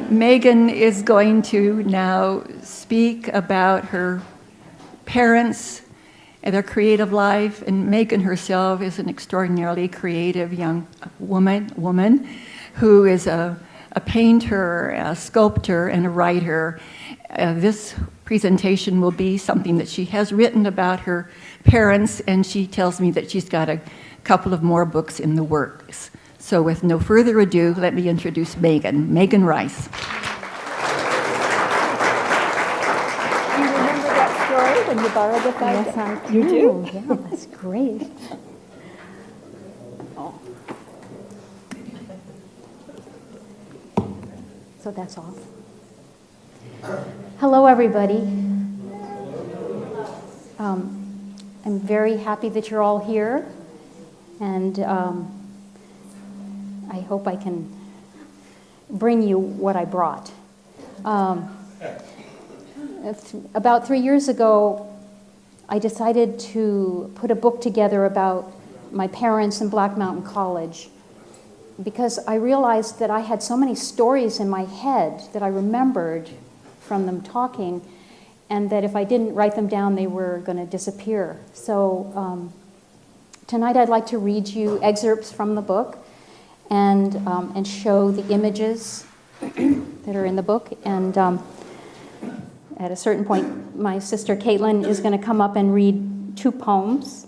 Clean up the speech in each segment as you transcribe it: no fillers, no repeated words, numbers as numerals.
Megan is going to now speak about her parents and their creative life, and Megan herself is an extraordinarily creative young woman who is a painter, a sculptor, and a writer. This presentation will be something that she has written about her parents, and she tells me that she's got a couple of more books in the works. So with no further ado, let me introduce Megan Rice. Do you remember that story when you borrowed the five? Yes, I do. You do? Yeah, that's great. Oh. So that's off. Hello, everybody. I'm very happy that you're all here, and I hope I can bring you what I brought. About 3 years ago, I decided to put a book together about my parents and Black Mountain College, because I realized that I had so many stories in my head that I remembered from them talking, and that if I didn't write them down, they were going to disappear. So tonight I'd like to read you excerpts from the book and show the images that are in the book. And at a certain point, my sister Caitlin is going to come up and read two poems,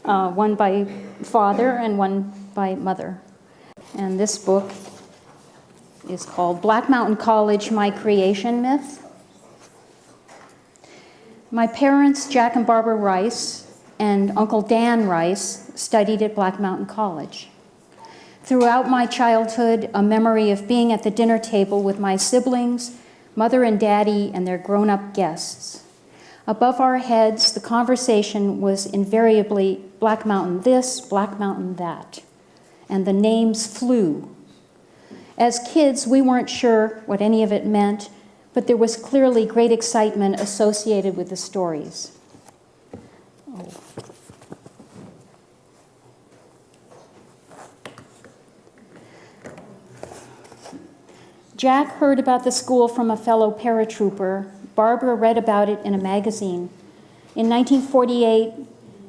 one by father and one by mother. And this book is called Black Mountain College, My Creation Myth. My parents, Jack and Barbara Rice, and Uncle Dan Rice studied at Black Mountain College. Throughout my childhood, a memory of being at the dinner table with my siblings, mother and daddy, and their grown-up guests. Above our heads, the conversation was invariably Black Mountain this, Black Mountain that, and the names flew. As kids, we weren't sure what any of it meant, but there was clearly great excitement associated with the stories. Oh. Jack heard about the school from a fellow paratrooper. Barbara read about it in a magazine. In 1948,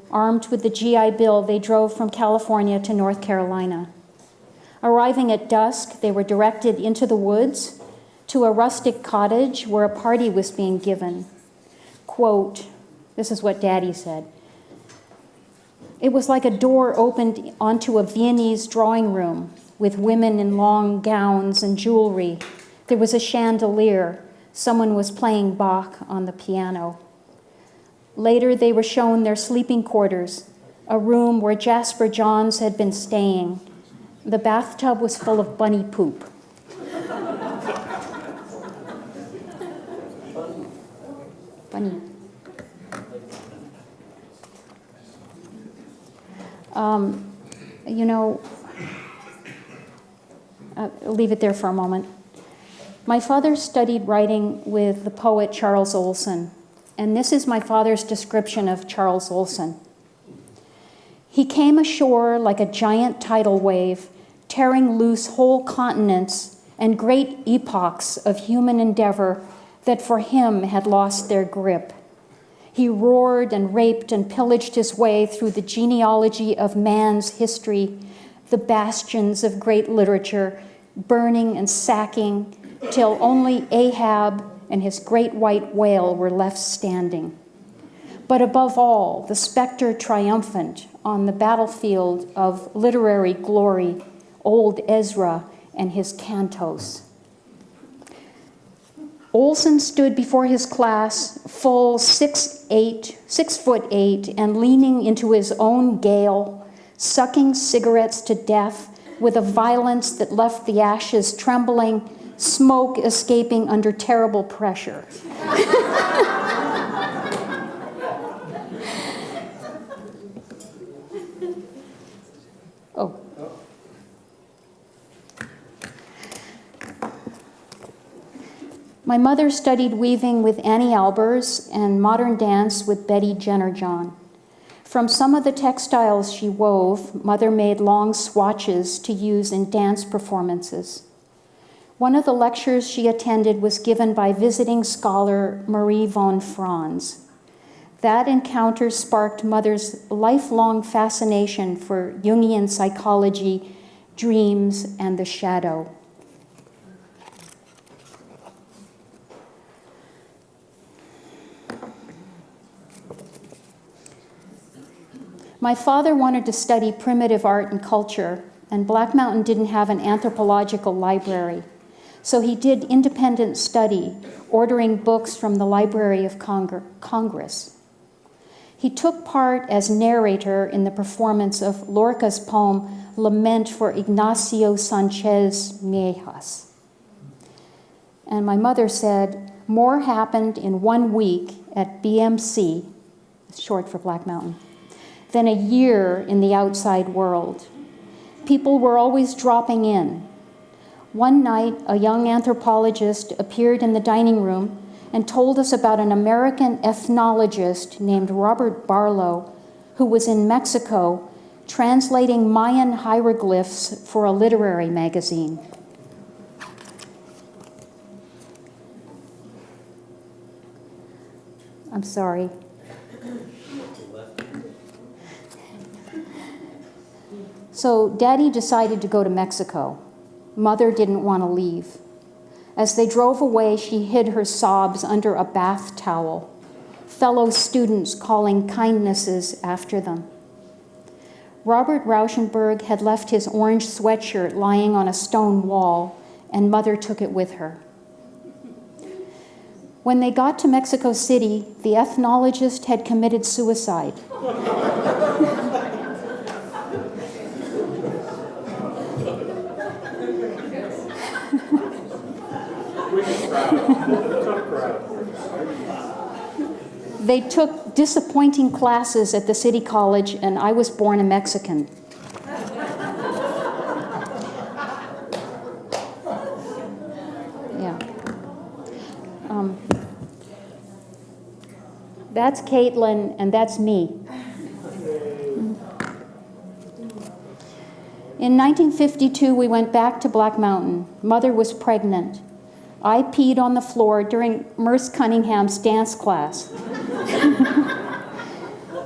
armed with the GI Bill, they drove from California to North Carolina. Arriving at dusk, they were directed into the woods to a rustic cottage where a party was being given. Quote, this is what Daddy said. It was like a door opened onto a Viennese drawing room with women in long gowns and jewelry. There was a chandelier. Someone was playing Bach on the piano. Later, they were shown their sleeping quarters, a room where Jasper Johns had been staying. The bathtub was full of bunny poop. Bunny. I'll leave it there for a moment. My father studied writing with the poet Charles Olson, and this is my father's description of Charles Olson. He came ashore like a giant tidal wave, tearing loose whole continents and great epochs of human endeavor that for him had lost their grip. He roared and raped and pillaged his way through the genealogy of man's history, the bastions of great literature, burning and sacking, till only Ahab and his great white whale were left standing. But above all, the specter triumphant on the battlefield of literary glory, old Ezra and his cantos. Olson stood before his class, full 6'8", and leaning into his own gale, sucking cigarettes to death with a violence that left the ashes trembling, smoke escaping under terrible pressure. Oh. My mother studied weaving with Annie Albers and modern dance with Betty Jenner-John. From some of the textiles she wove, Mother made long swatches to use in dance performances. One of the lectures she attended was given by visiting scholar Marie von Franz. That encounter sparked Mother's lifelong fascination for Jungian psychology, dreams, and the shadow. My father wanted to study primitive art and culture, and Black Mountain didn't have an anthropological library. So he did independent study, ordering books from the Library of Congress. He took part as narrator in the performance of Lorca's poem, Lament for Ignacio Sanchez Meijas. And my mother said, more happened in 1 week at BMC, short for Black Mountain, than a year in the outside world. People were always dropping in. One night, a young anthropologist appeared in the dining room and told us about an American ethnologist named Robert Barlow, who was in Mexico translating Mayan hieroglyphs for a literary magazine. I'm sorry. So Daddy decided to go to Mexico. Mother didn't want to leave. As they drove away, she hid her sobs under a bath towel, fellow students calling kindnesses after them. Robert Rauschenberg had left his orange sweatshirt lying on a stone wall, and Mother took it with her. When they got to Mexico City, the ethnologist had committed suicide. They took disappointing classes at the City College, and I was born a Mexican. Yeah. That's Caitlin, and that's me. In 1952, we went back to Black Mountain. Mother was pregnant. I peed on the floor during Merce Cunningham's dance class.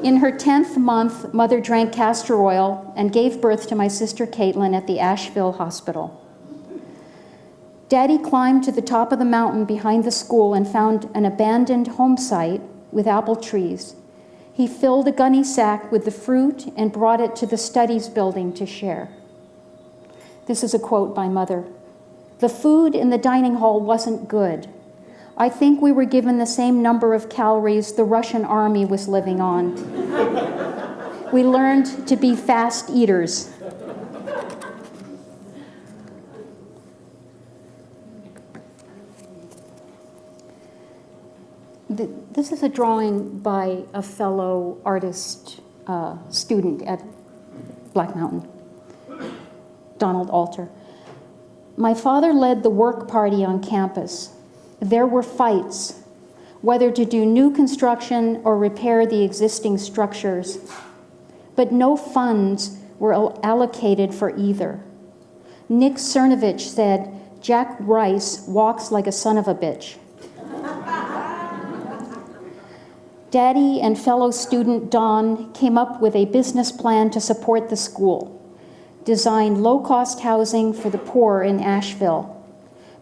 In her 10th month, Mother drank castor oil and gave birth to my sister Caitlin at the Asheville Hospital. Daddy climbed to the top of the mountain behind the school and found an abandoned home site with apple trees. He filled a gunny sack with the fruit and brought it to the studies building to share. This is a quote by Mother. The food in the dining hall wasn't good. I think we were given the same number of calories the Russian army was living on. We learned to be fast eaters. This is a drawing by a fellow artist student at Black Mountain, Donald Alter. My father led the work party on campus. There were fights, whether to do new construction or repair the existing structures, but no funds were allocated for either. Nick Cernovich said, "Jack Rice walks like a son of a bitch." Daddy and fellow student Don came up with a business plan to support the school, designed low-cost housing for the poor in Asheville.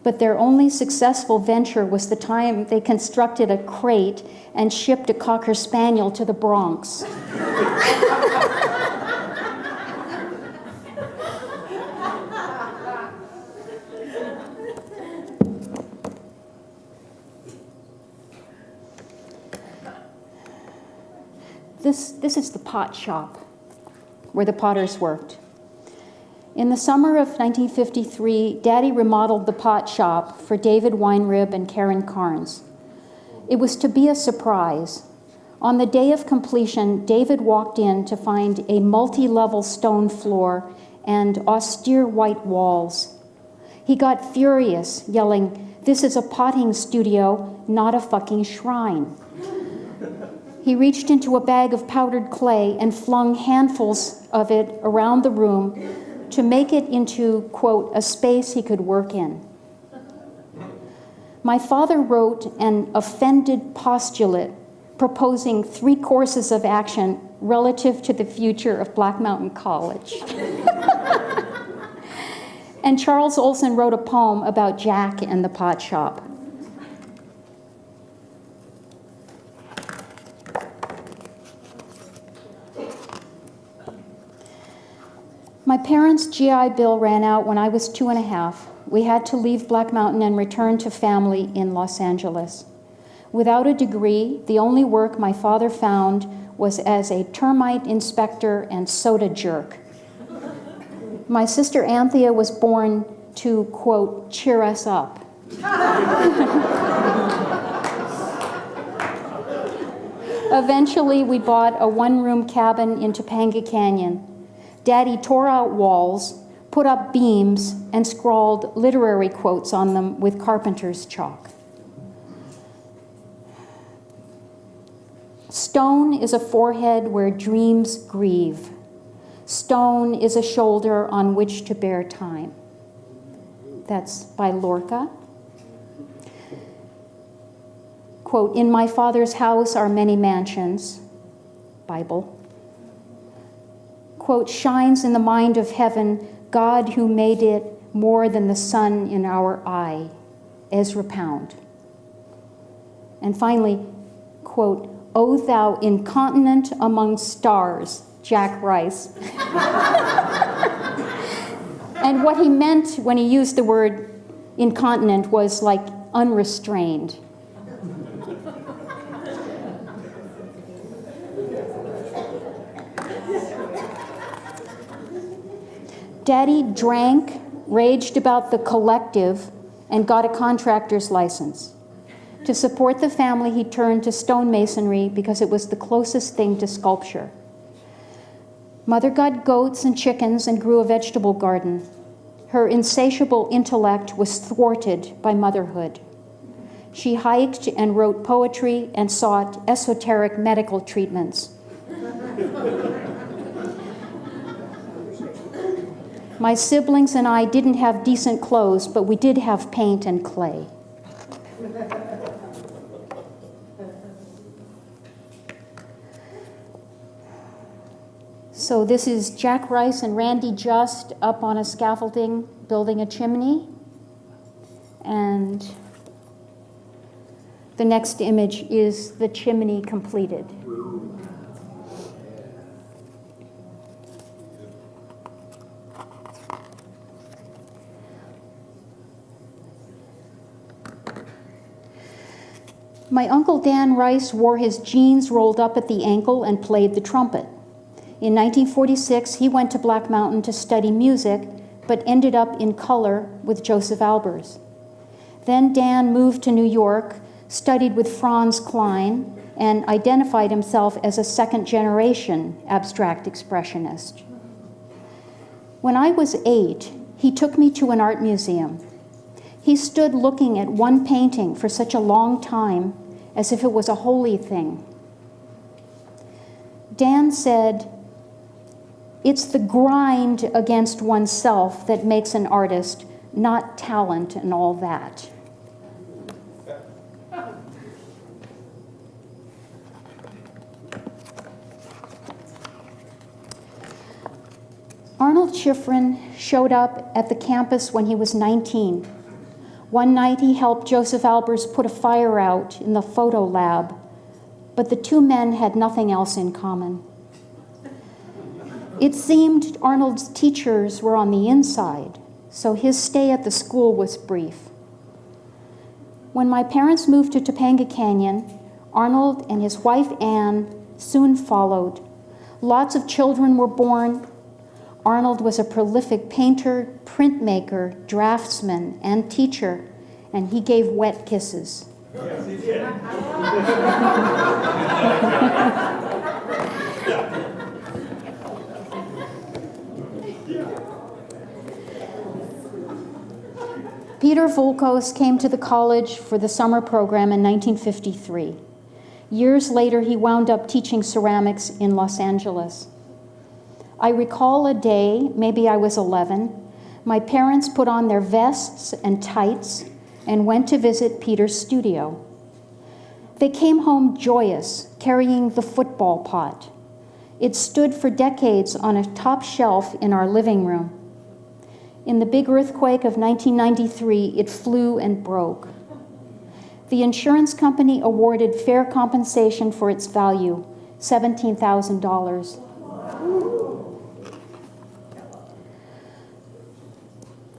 But their only successful venture was the time they constructed a crate and shipped a Cocker Spaniel to the Bronx. This is the pot shop where the potters worked. In the summer of 1953, Daddy remodeled the pot shop for David Weinrib and Karen Carnes. It was to be a surprise. On the day of completion, David walked in to find a multi-level stone floor and austere white walls. He got furious, yelling, "This is a potting studio, not a fucking shrine." He reached into a bag of powdered clay and flung handfuls of it around the room to make it into, quote, a space he could work in. My father wrote an offended postulate proposing 3 courses of action relative to the future of Black Mountain College. And Charles Olson wrote a poem about Jack and the pot shop. My parents' GI Bill ran out when I was 2.5. We had to leave Black Mountain and return to family in Los Angeles. Without a degree, the only work my father found was as a termite inspector and soda jerk. My sister Anthea was born to, quote, cheer us up. Eventually, we bought a 1-room cabin in Topanga Canyon. Daddy tore out walls, put up beams, and scrawled literary quotes on them with carpenter's chalk. Stone is a forehead where dreams grieve. Stone is a shoulder on which to bear time. That's by Lorca. Quote, in my father's house are many mansions, Bible. Quote, shines in the mind of heaven, God who made it more than the sun in our eye, Ezra Pound. And finally, quote, O thou incontinent among stars, Jack Rice. And what he meant when he used the word incontinent was like unrestrained. Daddy drank, raged about the collective, and got a contractor's license. To support the family, he turned to stonemasonry because it was the closest thing to sculpture. Mother got goats and chickens and grew a vegetable garden. Her insatiable intellect was thwarted by motherhood. She hiked and wrote poetry and sought esoteric medical treatments. My siblings and I didn't have decent clothes, but we did have paint and clay. So this is Jack Rice and Randy Just up on a scaffolding building a chimney. And the next image is the chimney completed. My Uncle Dan Rice wore his jeans rolled up at the ankle and played the trumpet. In 1946, he went to Black Mountain to study music, but ended up in color with Joseph Albers. Then Dan moved to New York, studied with Franz Klein, and identified himself as a second-generation abstract expressionist. When I was 8, he took me to an art museum. He stood looking at one painting for such a long time, as if it was a holy thing. Dan said, "It's the grind against oneself that makes an artist, not talent and all that." Arnold Schifrin showed up at the campus when he was 19. One night he helped Joseph Albers put a fire out in the photo lab, but the two men had nothing else in common. It seemed Arnold's teachers were on the inside, so his stay at the school was brief. When my parents moved to Topanga Canyon, Arnold and his wife Anne soon followed. Lots of children were born. Arnold was a prolific painter, printmaker, draftsman, and teacher, and he gave wet kisses. Yes, he did. Peter Volkos came to the college for the summer program in 1953. Years later, he wound up teaching ceramics in Los Angeles. I recall a day, maybe I was 11, my parents put on their vests and tights and went to visit Peter's studio. They came home joyous, carrying the football pot. It stood for decades on a top shelf in our living room. In the big earthquake of 1993, it flew and broke. The insurance company awarded fair compensation for its value, $17,000.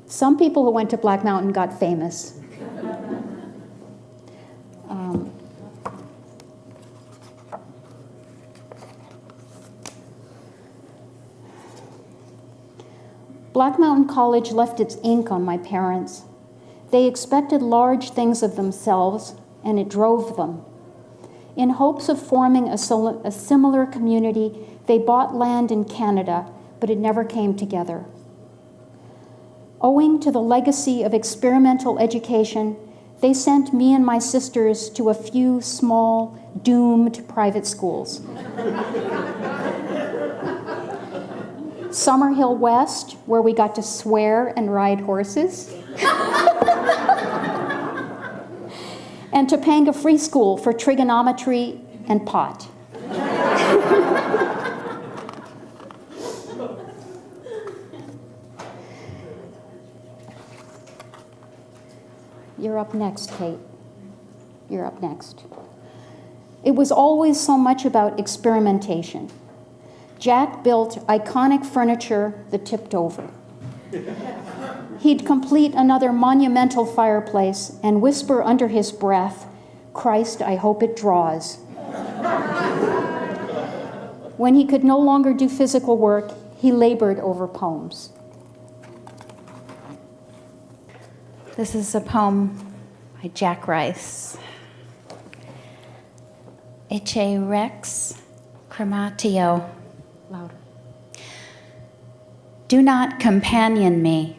Some people who went to Black Mountain got famous. Black Mountain College left its ink on my parents. They expected large things of themselves, and it drove them. In hopes of forming a similar community, they bought land in Canada, but it never came together. Owing to the legacy of experimental education, they sent me and my sisters to a few small, doomed private schools. Summerhill West, where we got to swear and ride horses. And Topanga Free School for trigonometry and pot. You're up next, Kate. You're up next. It was always so much about experimentation. Jack built iconic furniture that tipped over. He'd complete another monumental fireplace and whisper under his breath, "Christ, I hope it draws." When he could no longer do physical work, he labored over poems. This is a poem by Jack Rice. Ecce rex crematio. Louder. Do not companion me,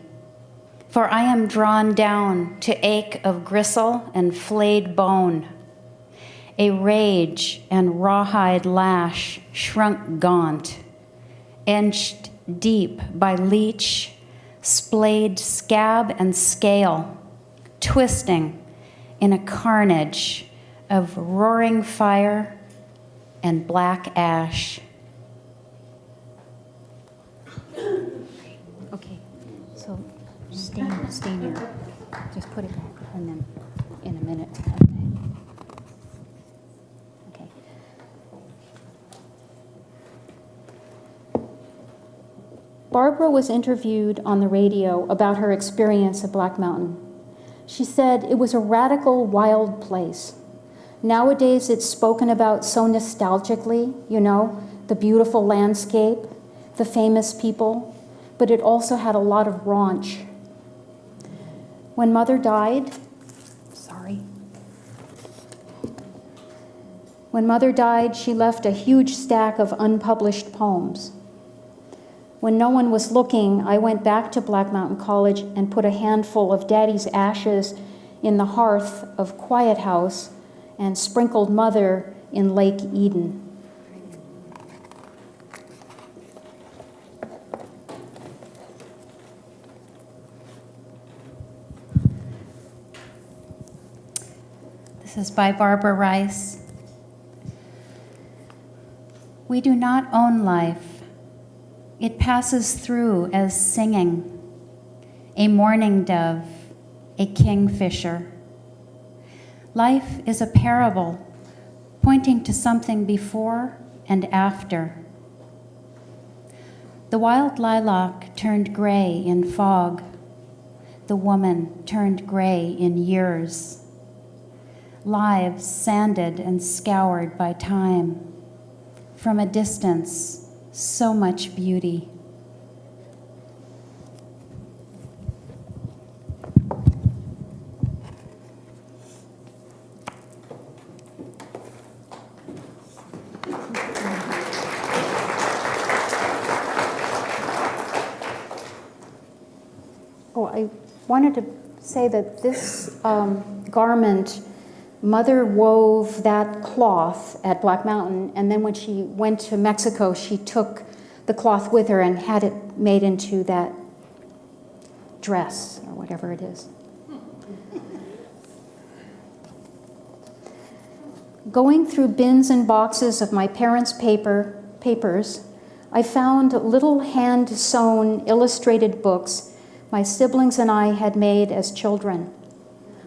for I am drawn down to ache of gristle and flayed bone. A rage and rawhide lash shrunk gaunt, inched deep by leech, splayed scab and scale, twisting in a carnage of roaring fire and black ash. Okay, so stay near. Just put it back and then in a minute. Okay. Barbara was interviewed on the radio about her experience at Black Mountain. She said it was a radical, wild place. Nowadays it's spoken about so nostalgically, the beautiful landscape, the famous people, but it also had a lot of raunch. When Mother died, she left a huge stack of unpublished poems. When no one was looking, I went back to Black Mountain College and put a handful of Daddy's ashes in the hearth of Quiet House and sprinkled Mother in Lake Eden. This is by Barbara Rice. We do not own life. It passes through as singing, a mourning dove, a kingfisher. Life is a parable, pointing to something before and after. The wild lilac turned gray in fog. The woman turned gray in years. Lives sanded and scoured by time. From a distance, so much beauty. Oh, I wanted to say that this garment, Mother wove that cloth at Black Mountain, and then when she went to Mexico, she took the cloth with her and had it made into that dress, or whatever it is. Going through bins and boxes of my parents' papers, I found little hand-sewn illustrated books my siblings and I had made as children.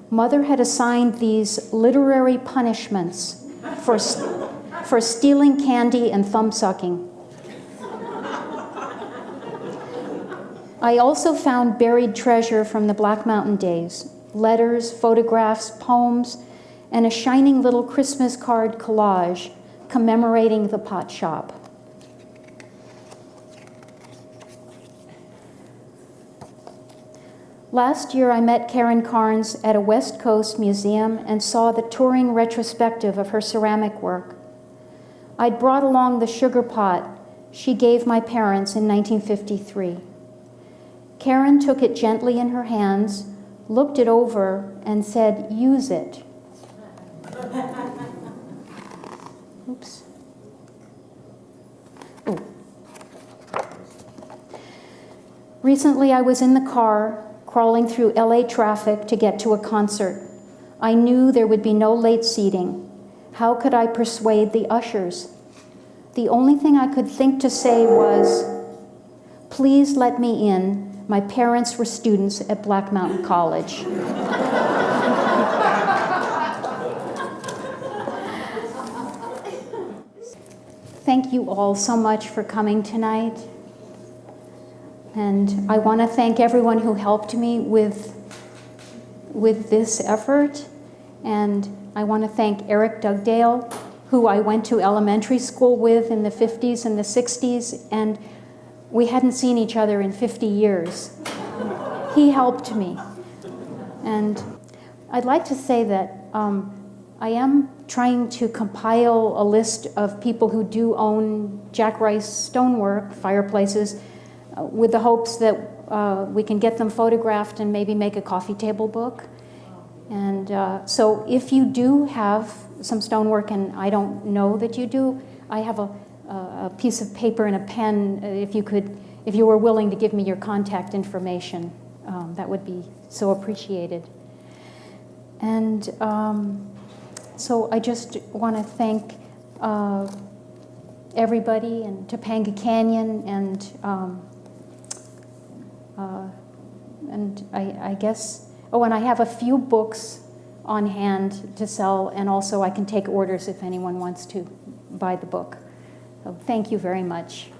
Mother had assigned these literary punishments for stealing candy and thumb-sucking. I also found buried treasure from the Black Mountain days, letters, photographs, poems, and a shining little Christmas card collage commemorating the pot shop. Last year, I met Karen Carnes at a West Coast museum and saw the touring retrospective of her ceramic work. I'd brought along the sugar pot she gave my parents in 1953. Karen took it gently in her hands, looked it over, and said, "Use it." Oops. Oh. Recently, I was in the car, crawling through LA traffic to get to a concert. I knew there would be no late seating. How could I persuade the ushers? The only thing I could think to say was, "Please let me in. My parents were students at Black Mountain College." Thank you all so much for coming tonight. And I want to thank everyone who helped me with this effort. And I want to thank Eric Dugdale, who I went to elementary school with in the 50s and the 60s, and we hadn't seen each other in 50 years. He helped me. And I'd like to say that I am trying to compile a list of people who do own Jack Rice stonework, fireplaces, with the hopes that we can get them photographed and maybe make a coffee table book. And so if you do have some stonework, and I don't know that you do, I have a piece of paper and a pen. If you were willing to give me your contact information, that would be so appreciated. And so I just want to thank everybody and Topanga Canyon and I guess, and I have a few books on hand to sell, and also I can take orders if anyone wants to buy the book. So thank you very much.